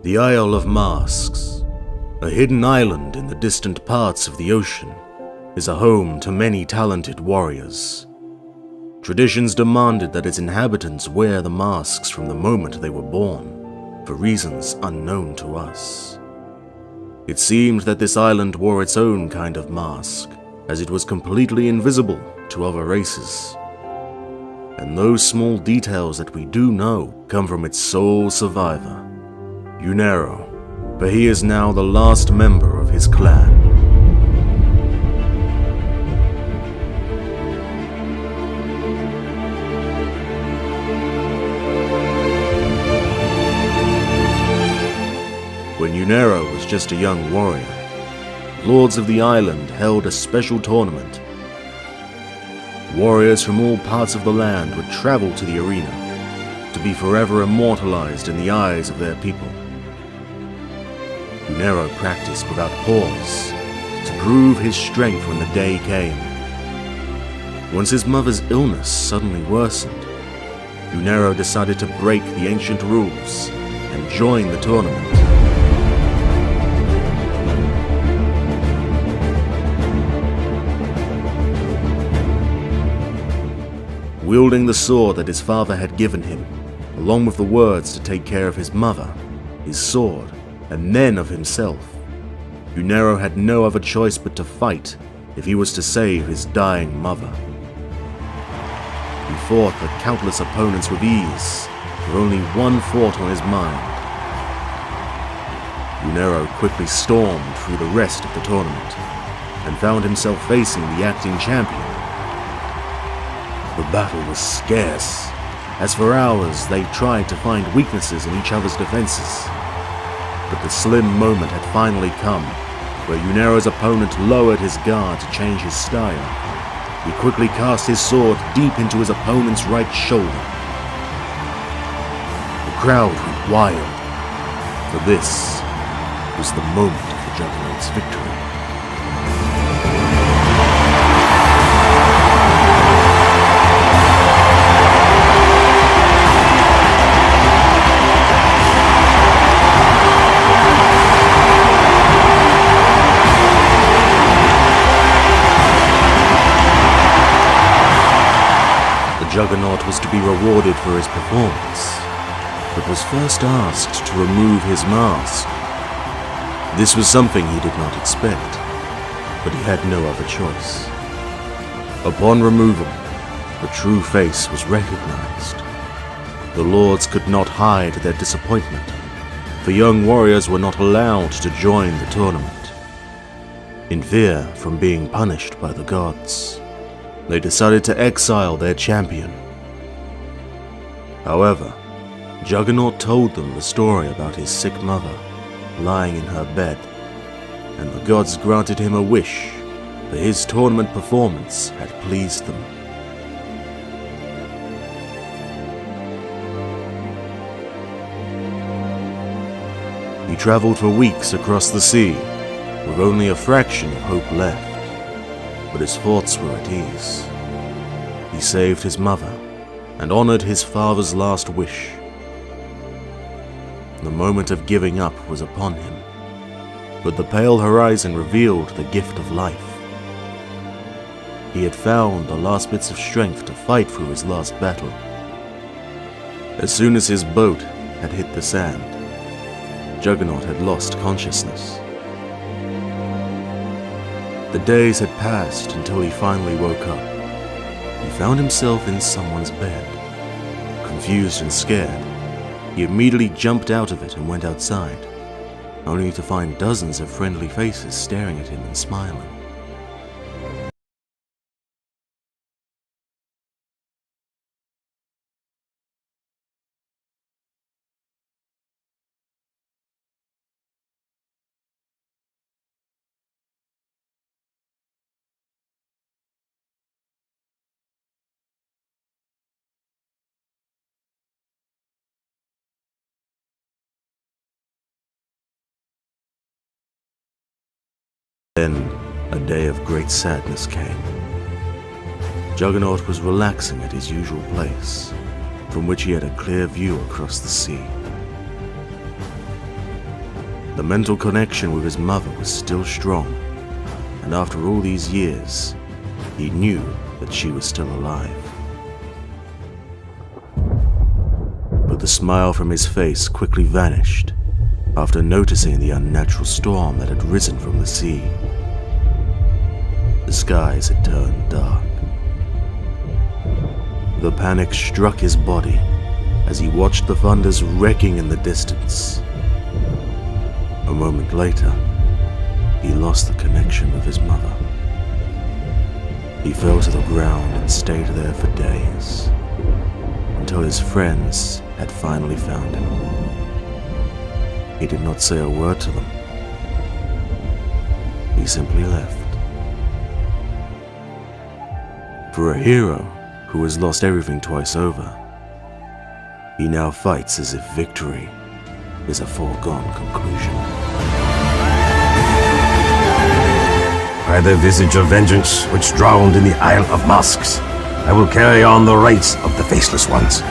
The Isle of Masks, a hidden island in the distant parts of the ocean, is a home to many talented warriors. Traditions demanded that its inhabitants wear the masks from the moment they were born, for reasons unknown to us. It seemed that this island wore its own kind of mask, as it was completely invisible to other races. And those small details that we do know come from its sole survivor, Unero, for he is now the last member of his clan. When Unero was just a young warrior, lords of the island held a special tournament. Warriors from all parts of the land would travel to the arena to be forever immortalized in the eyes of their people. Unero practiced without pause to prove his strength when the day came. Once his mother's illness suddenly worsened, Unero decided to break the ancient rules and join the tournament. Wielding the sword that his father had given him, along with the words to take care of his mother, his sword, and then of himself, Unero had no other choice but to fight if he was to save his dying mother. He fought the countless opponents with ease, with only one thought on his mind. Unero quickly stormed through the rest of the tournament, and found himself facing the acting champion. The battle was scarce, as for hours they tried to find weaknesses in each other's defenses. But the slim moment had finally come, where Unero's opponent lowered his guard to change his style. He quickly cast his sword deep into his opponent's right shoulder. The crowd went wild, for this was the moment of the juggernaut's victory. The juggernaut was to be rewarded for his performance, but was first asked to remove his mask. This was something he did not expect, but he had no other choice. Upon removal, the true face was recognized. The lords could not hide their disappointment, for young warriors were not allowed to join the tournament. In fear from being punished by the gods, they decided to exile their champion. However, Juggernaut told them the story about his sick mother lying in her bed, and the gods granted him a wish, for his tournament performance had pleased them. He traveled for weeks across the sea, with only a fraction of hope left. But his thoughts were at ease. He saved his mother and honored his father's last wish. The moment of giving up was upon him, but the pale horizon revealed the gift of life. He had found the last bits of strength to fight through his last battle. As soon as his boat had hit the sand, Juggernaut had lost consciousness. The days had passed until he finally woke up. He found himself in someone's bed. Confused and scared, he immediately jumped out of it and went outside, only to find dozens of friendly faces staring at him and smiling. Then, a day of great sadness came. Juggernaut was relaxing at his usual place, from which he had a clear view across the sea. The mental connection with his mother was still strong, and after all these years, he knew that she was still alive. But the smile from his face quickly vanished after noticing the unnatural storm that had risen from the sea. The skies had turned dark. The panic struck his body as he watched the thunders wrecking in the distance. A moment later, he lost the connection with his mother. He fell to the ground and stayed there for days, until his friends had finally found him. He did not say a word to them. He simply left. For a hero who has lost everything twice over, he now fights as if victory is a foregone conclusion. By the visage of vengeance which drowned in the Isle of Masks, I will carry on the rites of the Faceless Ones.